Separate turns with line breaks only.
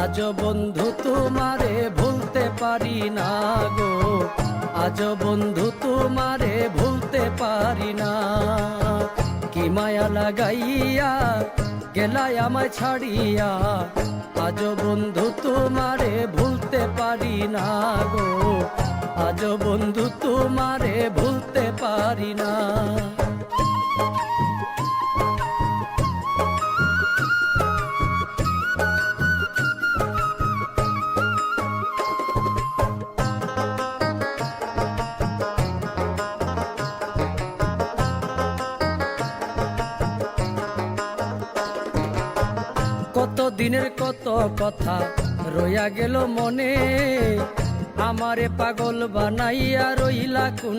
আজ বন্ধু তোমারে ভুলতে পারি না গো, আজ বন্ধু তোমারে ভুলতে পারি না। কি মায়া লাগাইয়া গেলাই আমায় ছাড়িয়া, আজ বন্ধু তোমারে ভুলতে পারি না গো, আজ বন্ধু তোমারে ভুলতে পারি না। কত দিনের কত কথা রইয়া গেল মনে, আমারে পাগল বানাইয়া রইলা কোন